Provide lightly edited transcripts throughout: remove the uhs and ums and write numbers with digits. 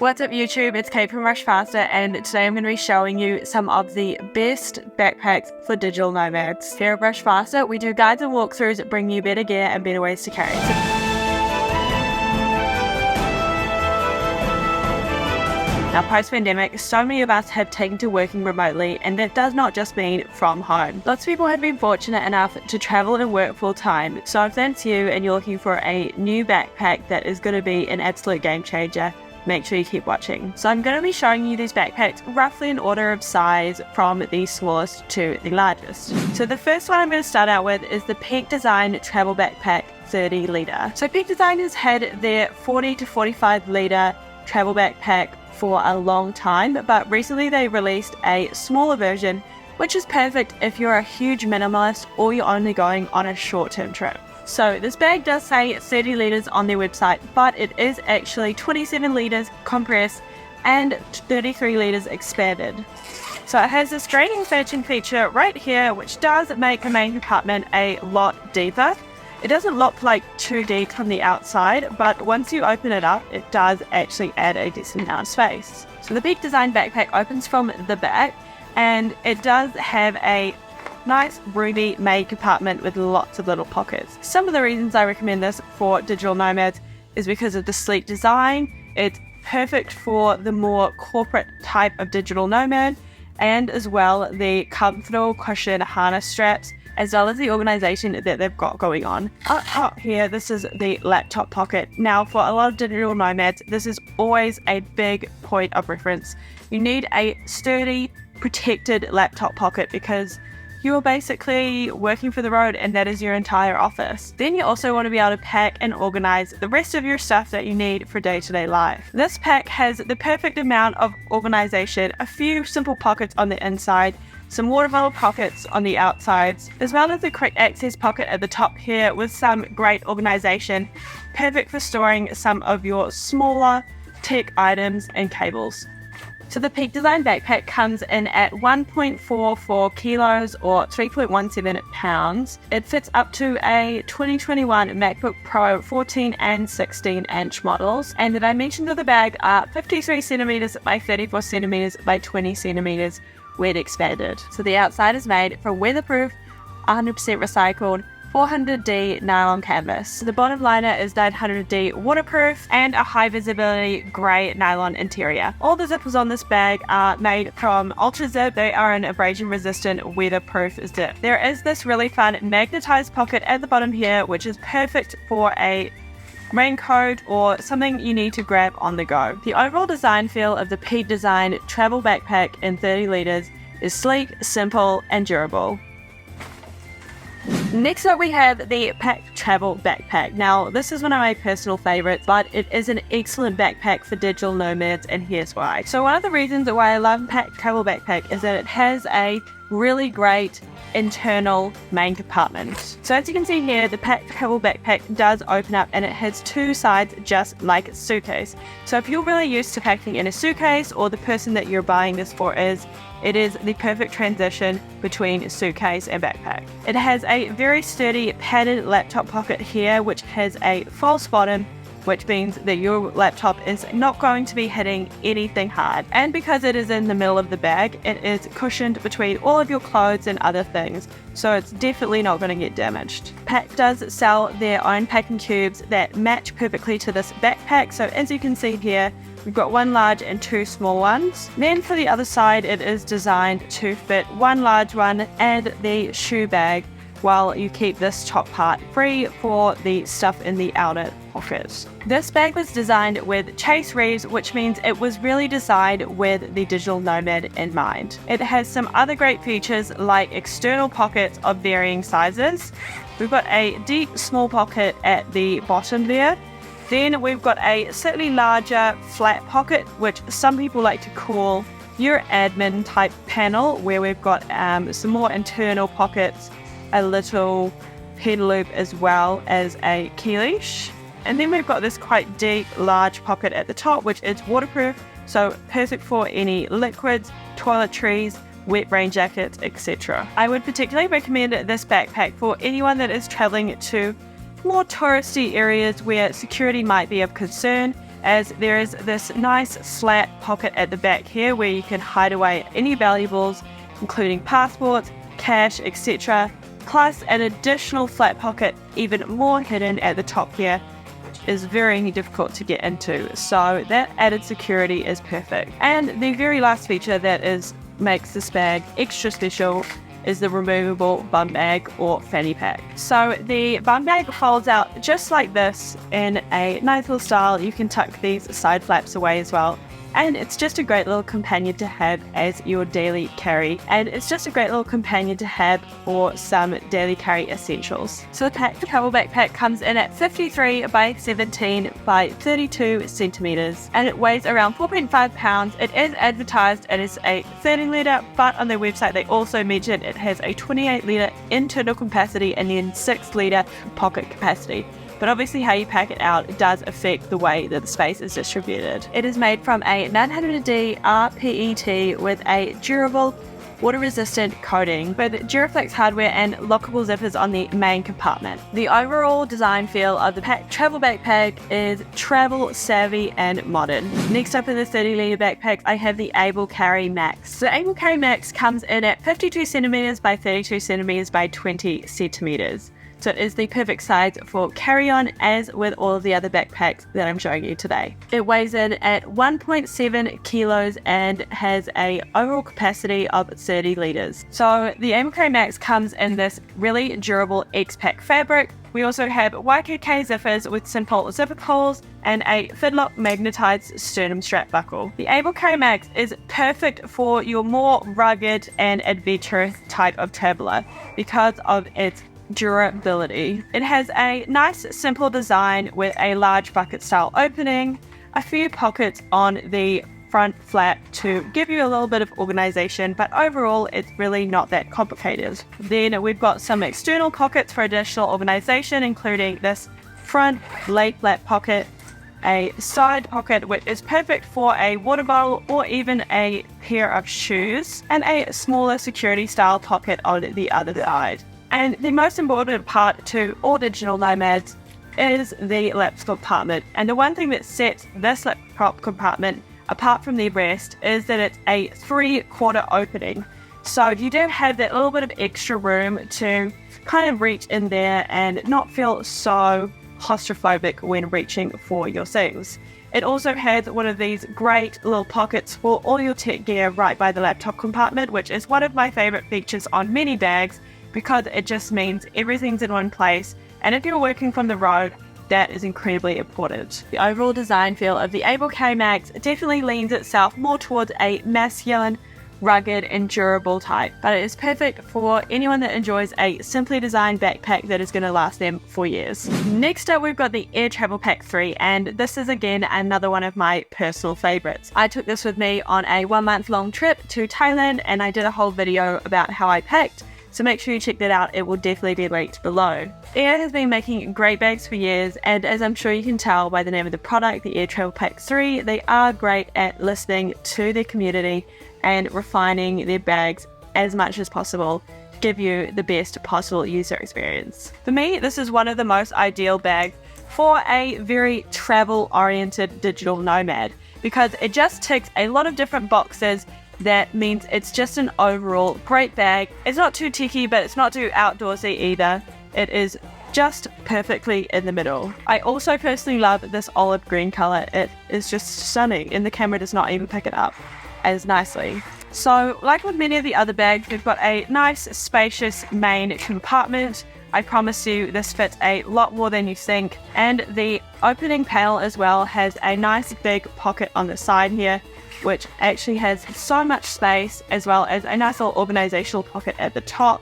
What's up YouTube, it's Kate from Rushfaster, and today I'm going to be showing you some of the best backpacks for digital nomads. Here at Rushfaster, we do guides and walkthroughs that bring you better gear and better ways to carry. Now, post-pandemic, so many of us have taken to working remotely, and that does not just mean from home. Lots of people have been fortunate enough to travel and work full-time, so if that's you and you're looking for a new backpack that is going to be an absolute game changer, make sure you keep watching. So I'm going to be showing you these backpacks roughly in order of size from the smallest to the largest. So the first one I'm going to start out with is the Pakt Design Travel Backpack 30 litre. So Pakt Design has had their 40 to 45 litre travel backpack for a long time, but recently they released a smaller version, which is perfect if you're a huge minimalist or you're only going on a short-term trip. So this bag does say 30 litres on their website, but it is actually 27 litres compressed and 33 litres expanded. So it has this draining fetching feature right here, which does make the main compartment a lot deeper. It doesn't look like too deep from the outside, but once you open it up, it does actually add a decent amount of space. So the Pakt Design backpack opens from the back, and it does have a nice roomy main compartment with lots of little pockets. Some of the reasons I recommend this for digital nomads is because of the sleek design. It's perfect for the more corporate type of digital nomad, and as well the comfortable cushion harness straps, as well as the organization that they've got going on. Up top here, this is the laptop pocket. Now, for a lot of digital nomads, this is always a big point of reference. You need a sturdy, protected laptop pocket because you're basically working for the road and that is your entire office. Then you also want to be able to pack and organize the rest of your stuff that you need for day-to-day life. This pack has the perfect amount of organization, a few simple pockets on the inside, some water bottle pockets on the outsides, as well as a quick access pocket at the top here with some great organization, perfect for storing some of your smaller tech items and cables. So the Pakt Design backpack comes in at 1.44 kilos or 3.17 pounds. It fits up to a 2021 MacBook Pro 14 and 16 inch models, and the dimensions of the bag are 53 centimeters by 34 centimeters by 20 centimeters when expanded. So the outside is made from weatherproof, 100% recycled, 400D nylon canvas. The bottom liner is 900D waterproof and a high visibility grey nylon interior. All the zippers on this bag are made from Ultra Zip. They are an abrasion resistant weatherproof zip. There is this really fun magnetized pocket at the bottom here, which is perfect for a raincoat or something you need to grab on the go. The overall design feel of the Pakt Design Travel Backpack in 30 litres is sleek, simple and durable. Next up we have the Pakt Travel Backpack. Now this is one of my personal favorites, but it is an excellent backpack for digital nomads, and here's why. So one of the reasons why I love Pakt Travel Backpack is that it has a really great internal main compartment. So as you can see here, the Pakt Travel Backpack does open up and it has two sides just like a suitcase. So if you're really used to packing in a suitcase, or the person that you're buying this for is, it is the perfect transition between suitcase and backpack. It has a very sturdy padded laptop pocket here, which has a false bottom, which means that your laptop is not going to be hitting anything hard. And because it is in the middle of the bag, it is cushioned between all of your clothes and other things, so it's definitely not going to get damaged. Pakt does sell their own packing cubes that match perfectly to this backpack, so as you can see here, we've got one large and two small ones. Then for the other side, it is designed to fit one large one and the shoe bag, while you keep this top part free for the stuff in the outer pockets. This bag was designed with Chase Reeves, which means it was really designed with the digital nomad in mind. It has some other great features like external pockets of varying sizes. We've got a deep small pocket at the bottom there. Then we've got a slightly larger flat pocket, which some people like to call your admin type panel, where we've got some more internal pockets, a little pedal loop, as well as a key leash. And then we've got this quite deep, large pocket at the top, which is waterproof, so perfect for any liquids, toiletries, wet rain jackets, etc. I would particularly recommend this backpack for anyone that is traveling to more touristy areas where security might be of concern. as there is this nice flat pocket at the back here where you can hide away any valuables, including passports, cash, etc. Plus an additional flat pocket, even more hidden at the top here, is very difficult to get into. So that added security is perfect. And the very last feature that makes this bag extra special is the removable bum bag or fanny pack. So the bum bag folds out just like this in a nice little style. You can tuck these side flaps away as well. And it's just a great little companion to have as your daily carry. And it's just a great little companion to have for some daily carry essentials. So the Pakt travel backpack comes in at 53 by 17 by 32 centimeters. And it weighs around 4.5 pounds. It is advertised as a 30 litre, but on their website they also mention it has a 28 litre internal capacity and then 6 litre pocket capacity. But obviously how you pack it out does affect the way that the space is distributed. It is made from a 900D rPET with a durable, water-resistant coating with Duraflex hardware and lockable zippers on the main compartment. The overall design feel of the Pakt travel backpack is travel savvy and modern. Next up in the 30 litre backpack, I have the Able Carry Max. The Able Carry Max comes in at 52 centimeters by 32 centimeters by 20 centimeters. So it is the perfect size for carry-on, as with all of the other backpacks that I'm showing you today. It weighs in at 1.7 kilos and has a overall capacity of 30 litres. So the Able Carry Max comes in this really durable X-Pack fabric. We also have YKK zippers with simple zipper pulls and a Fidlock magnetized sternum strap buckle. The Able Carry Max is perfect for your more rugged and adventurous type of traveller because of its durability. It has a nice simple design with a large bucket style opening, a few pockets on the front flap to give you a little bit of organization, but overall it's really not that complicated. Then we've got some external pockets for additional organization, including this front lay flat pocket, a side pocket which is perfect for a water bottle or even a pair of shoes, and a smaller security style pocket on the other side. And the most important part to all digital nomads is the laptop compartment. And the one thing that sets this laptop compartment apart from the rest is that it's a 3/4 opening. So you do have that little bit of extra room to kind of reach in there and not feel so claustrophobic when reaching for your things. It also has one of these great little pockets for all your tech gear right by the laptop compartment, which is one of my favorite features on many bags, because it just means everything's in one place, and if you're working from the road, that is incredibly important. The overall design feel of the Able Carry Max definitely leans itself more towards a masculine, rugged and durable type, but it is perfect for anyone that enjoys a simply designed backpack that is going to last them for years. Next up, we've got the Aer Travel Pack 3, and this is again another one of my personal favorites. I took this with me on a 1-month long trip to Thailand, and I did a whole video about how I packed. So make sure you check that out, it will definitely be linked below. Aer has been making great bags for years, and as I'm sure you can tell by the name of the product, the Aer Travel Pack 3, they are great at listening to their community and refining their bags as much as possible to give you the best possible user experience. For me, this is one of the most ideal bags for a very travel-oriented digital nomad, because it just ticks a lot of different boxes. That means it's just an overall great bag. It's not too techy, but it's not too outdoorsy either. It is just perfectly in the middle. I also personally love this olive green color. It is just stunning, and the camera does not even pick it up as nicely. So, like with many of the other bags, we've got a nice spacious main compartment. I promise you this fits a lot more than you think. And the opening panel as well has a nice big pocket on the side here, which actually has so much space, as well as a nice little organizational pocket at the top,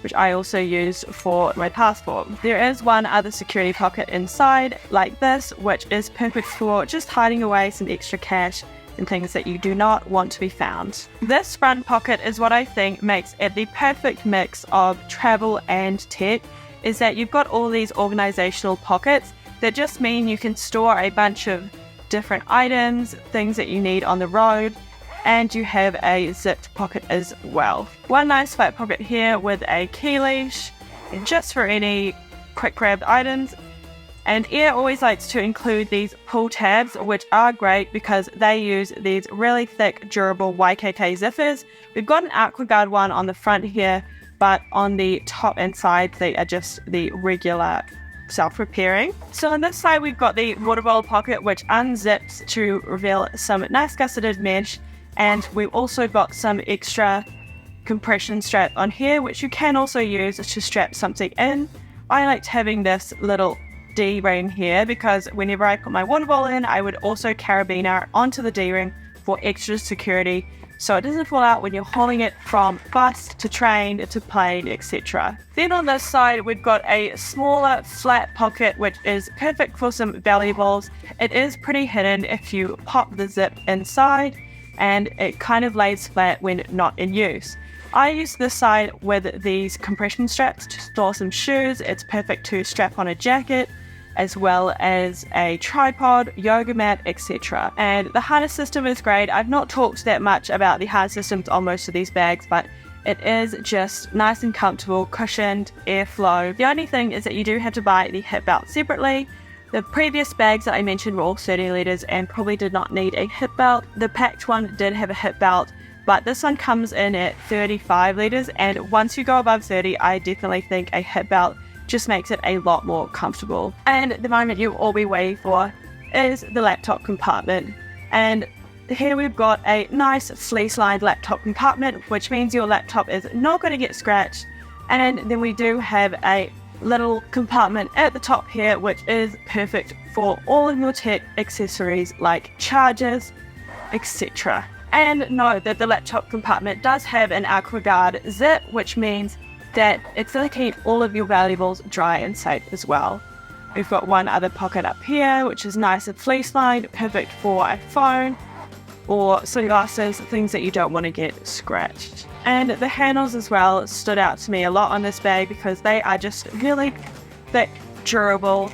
which I also use for my passport. There is one other security pocket inside, like this, which is perfect for just hiding away some extra cash and things that you do not want to be found. This front pocket is what I think makes it the perfect mix of travel and tech, is that you've got all these organizational pockets that just mean you can store a bunch of different items, things that you need on the road, and you have a zipped pocket as well. One nice flat pocket here with a key leash, and just for any quick grabbed items, And Aer always likes to include these pull tabs, which are great because they use these really thick, durable YKK zippers. We've got an AquaGuard one on the front here, but on the top and side, they are just the regular self-repairing. So on this side, we've got the water bottle pocket, which unzips to reveal some nice gusseted mesh. And we've also got some extra compression strap on here, which you can also use to strap something in. I liked having this little D-ring here because whenever I put my water bottle in, I would also carabiner onto the D-ring for extra security, so it doesn't fall out when you're hauling it from bus to train to plane, etc. Then on this side, we've got a smaller flat pocket, which is perfect for some valuables. It is pretty hidden if you pop the zip inside, and it kind of lays flat when not in use. I use this side with these compression straps to store some shoes. It's perfect to strap on a jacket, as well as a tripod, yoga mat, etc. And the harness system is great. I've not talked that much about the harness systems on most of these bags, but it is just nice and comfortable, cushioned, airflow. The only thing is that you do have to buy the hip belt separately. The previous bags that I mentioned were all 30 litres and probably did not need a hip belt. The Pakt one did have a hip belt, but this one comes in at 35 litres, and once you go above 30, I definitely think a hip belt just makes it a lot more comfortable. And the moment you'll all be waiting for is the laptop compartment. And here we've got a nice fleece-lined laptop compartment, which means your laptop is not going to get scratched. And then we do have a little compartment at the top here, which is perfect for all of your tech accessories like chargers, etc. And note that the laptop compartment does have an AquaGuard zip, which means that it's going to keep all of your valuables dry and safe as well. We've got one other pocket up here, which is nice and fleece lined, perfect for a phone or sunglasses, things that you don't want to get scratched. And the handles as well stood out to me a lot on this bag because they are just really thick, durable,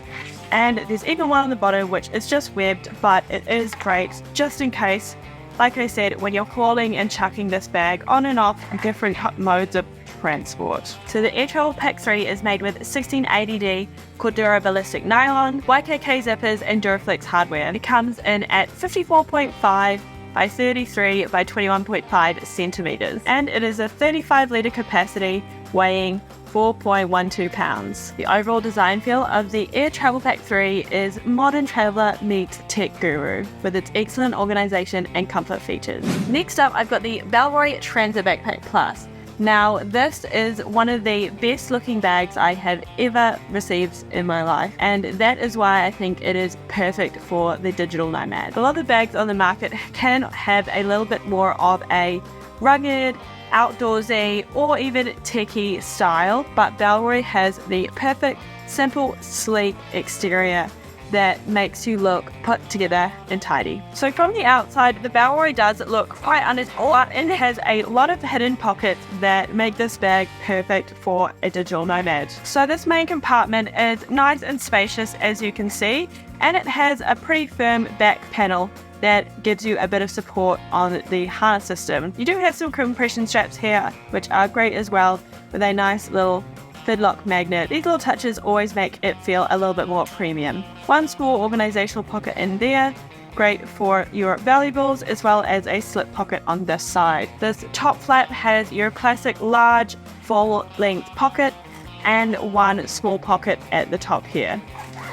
and there's even one on the bottom which is just webbed, but it is great just in case, like I said, when you're hauling and chucking this bag on and off different modes of transport. So the Aer Travel Pack 3 is made with 1680D Cordura ballistic nylon, YKK zippers and Duraflex hardware. It comes in at 54.5 by 33 by 21.5 centimeters, and it is a 35 litre capacity weighing 4.12 pounds. The overall design feel of the Aer Travel Pack 3 is modern traveler meets tech guru with its excellent organization and comfort features. Next up, I've got the Bellroy Transit Backpack Plus. Now, this is one of the best looking bags I have ever received in my life, and that is why I think it is perfect for the digital nomad. A lot of the bags on the market can have a little bit more of a rugged, outdoorsy, or even techie style, but Bellroy has the perfect, simple, sleek exterior that makes you look put together and tidy. So from the outside, the Bellroy does look quite unattached, but it has a lot of hidden pockets that make this bag perfect for a digital nomad. So this main compartment is nice and spacious, as you can see, and it has a pretty firm back panel that gives you a bit of support on the harness system. You do have some compression straps here, which are great as well, with a nice little fidlock magnet. These little touches always make it feel a little bit more premium. One small organizational pocket in there, great for your valuables, as well as a slip pocket on this side. This top flap has your classic large full length pocket and one small pocket at the top here.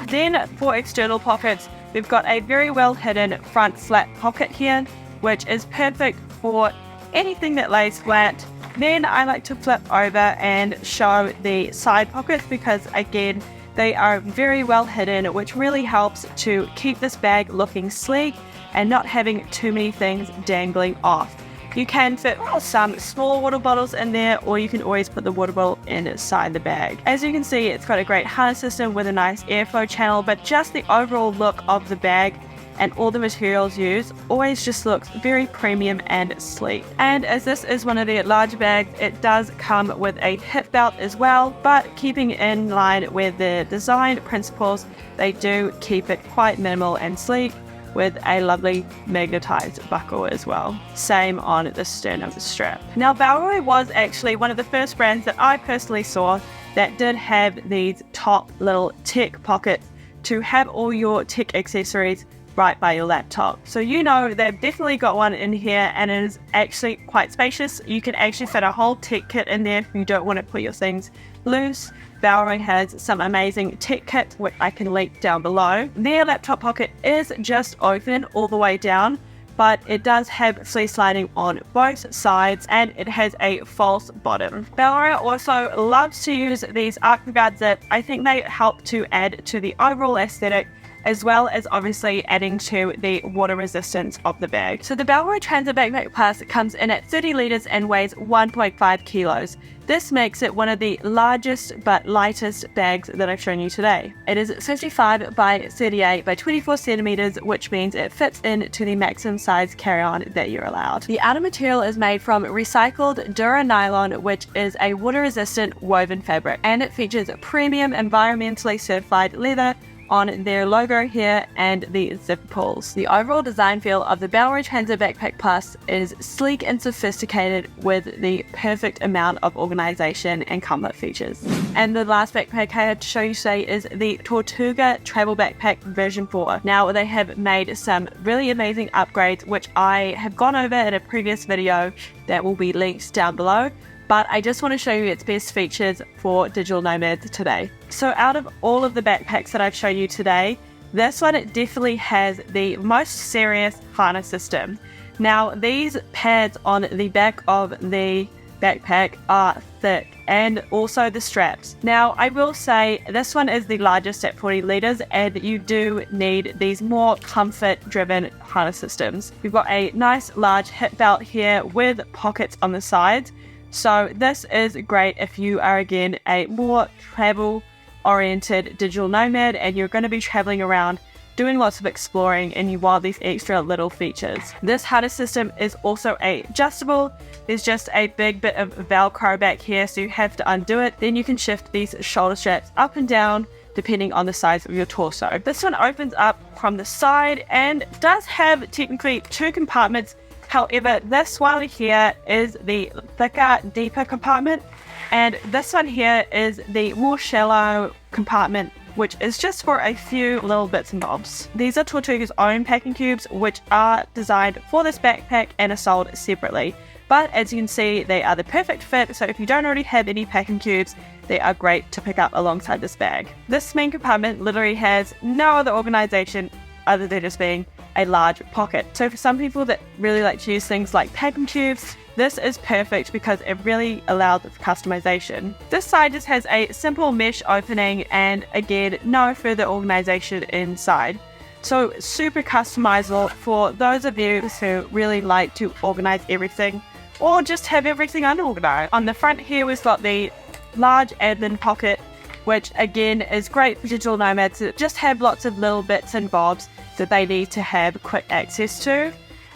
Then for external pockets, we've got a very well hidden front flat pocket here, which is perfect for anything that lays flat. Then I like to flip over and show the side pockets because, again, they are very well hidden, which really helps to keep this bag looking sleek and not having too many things dangling off. You can fit some small water bottles in there, or you can always put the water bottle inside the bag. As you can see, it's got a great harness system with a nice airflow channel, but just the overall look of the bag and all the materials used always just looks very premium and sleek. And as this is one of the larger bags, it does come with a hip belt as well, but keeping in line with the design principles, they do keep it quite minimal and sleek with a lovely magnetized buckle as well. Same on the sternum strap. Now, Bellroy was actually one of the first brands that I personally saw that did have these top little tech pockets to have all your tech accessories right by your laptop. So you know they've definitely got one in here, and it is actually quite spacious. You can actually fit a whole tech kit in there if you don't want to put your things loose. Bellroy has some amazing tech kits which I can link down below. Their laptop pocket is just open all the way down, but it does have fleece lining on both sides, and it has a false bottom. Bellroy also loves to use these archguard zips. I think they help to add to the overall aesthetic, as well as obviously adding to the water resistance of the bag. So the Bellroy Transit Backpack Plus comes in at 30 litres and weighs 1.5 kilos. This makes it one of the largest but lightest bags that I've shown you today. It is 55 by 38 by 24 centimeters, which means it fits into the maximum size carry-on that you're allowed. The outer material is made from recycled Dura nylon, which is a water-resistant woven fabric, and it features premium environmentally certified leather on their logo here and the zip pulls. The overall design feel of the Bellroy Transit Backpack Plus is sleek and sophisticated with the perfect amount of organization and comfort features. And the last backpack I had to show you today is the Tortuga Travel Backpack version 4. Now they have made some really amazing upgrades which I have gone over in a previous video that will be linked down below, but I just want to show you its best features for digital nomads today. So out of all of the backpacks that I've shown you today, this one definitely has the most serious harness system. Now these pads on the back of the backpack are thick, and also the straps. Now I will say this one is the largest at 40 litres, and you do need these more comfort driven harness systems. We've got a nice large hip belt here with pockets on the sides. So this is great if you are, again, a more travel-oriented digital nomad and you're going to be traveling around doing lots of exploring and you want these extra little features. This harness system is also adjustable. There's just a big bit of Velcro back here, so you have to undo it. Then you can shift these shoulder straps up and down depending on the size of your torso. This one opens up from the side and does have technically 2 compartments. However, this one here is the thicker, deeper compartment, and this one here is the more shallow compartment, which is just for a few little bits and bobs. These are Tortuga's own packing cubes, which are designed for this backpack and are sold separately. But as you can see, they are the perfect fit, so if you don't already have any packing cubes, they are great to pick up alongside this bag. This main compartment literally has no other organization other than just being a large pocket. So for some people that really like to use things like packing tubes, this is perfect because it really allows for customization. This side just has a simple mesh opening and again, no further organization inside. So super customizable for those of you who really like to organize everything or just have everything unorganized. On the front here, we've got the large admin pocket, which again is great for digital nomads that just have lots of little bits and bobs that they need to have quick access to.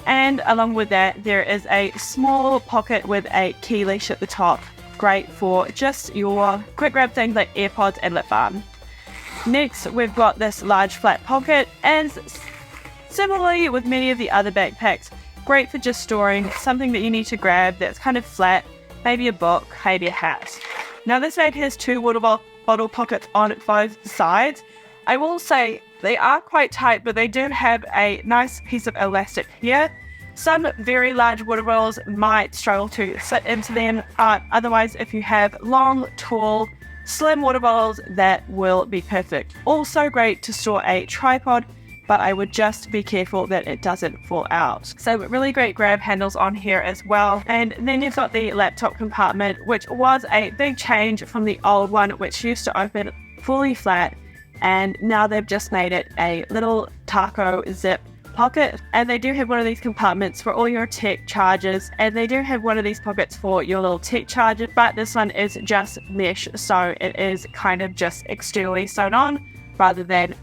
And along with that, there is a small pocket with a key leash at the top, great for just your quick grab things like AirPods and lip balm. Next, we've got this large flat pocket, and similarly with many of the other backpacks, great for just storing something that you need to grab that's kind of flat, maybe a book, maybe a hat. Now this bag has 2 water bottle pockets on both sides. I will say they are quite tight, but they do have a nice piece of elastic here. Some very large water bottles might struggle to fit into them. Otherwise, if you have long, tall, slim water bottles, that will be perfect. Also great to store a tripod, but I would just be careful that it doesn't fall out. So really great grab handles on here as well. And then you've got the laptop compartment, which was a big change from the old one, which used to open fully flat. And now they've just made it a little taco zip pocket, and they do have one of these compartments for all your tech chargers, and they do have one of these pockets for your little tech charger, but this one is just mesh, so it is kind of just externally sewn on rather than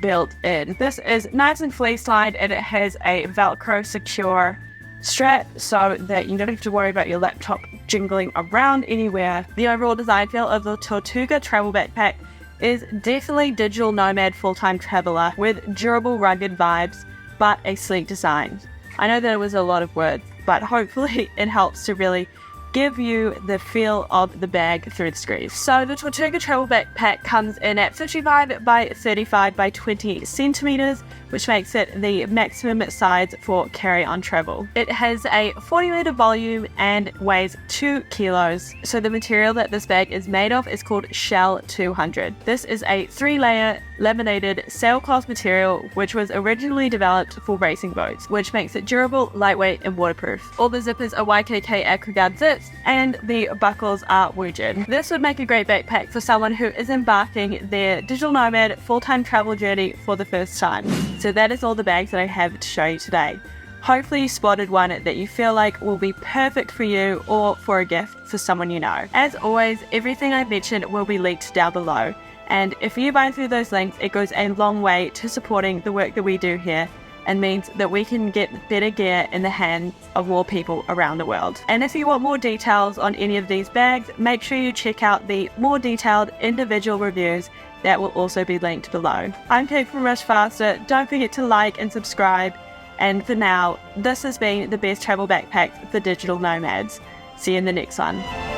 built in. This is nice and fleece lined, and it has a Velcro secure strap so that you don't have to worry about your laptop jingling around anywhere. The overall design feel of the Tortuga Travel Backpack is definitely digital nomad full-time traveler with durable rugged vibes, but a sleek design. I know that it was a lot of words, but hopefully it helps to really give you the feel of the bag through the screens. So the Tortuga travel backpack comes in at 55 by 35 by 20 centimeters, which makes it the maximum size for carry-on travel. It has a 40-liter volume and weighs 2 kilos. So the material that this bag is made of is called Shell 200. This is a 3-layer laminated sailcloth material which was originally developed for racing boats, which makes it durable, lightweight and waterproof. All the zippers are YKK AquaGuard zips and the buckles are Woojin. This would make a great backpack for someone who is embarking their digital nomad full-time travel journey for the first time. So that is all the bags that I have to show you today. Hopefully you spotted one that you feel like will be perfect for you or for a gift for someone you know. As always, everything I mentioned will be linked down below. And if you buy through those links, it goes a long way to supporting the work that we do here and means that we can get better gear in the hands of more people around the world. And if you want more details on any of these bags, make sure you check out the more detailed individual reviews that will also be linked below. I'm Kate from Rushfaster. Don't forget to like and subscribe. And for now, this has been the best travel backpack for digital nomads. See you in the next one.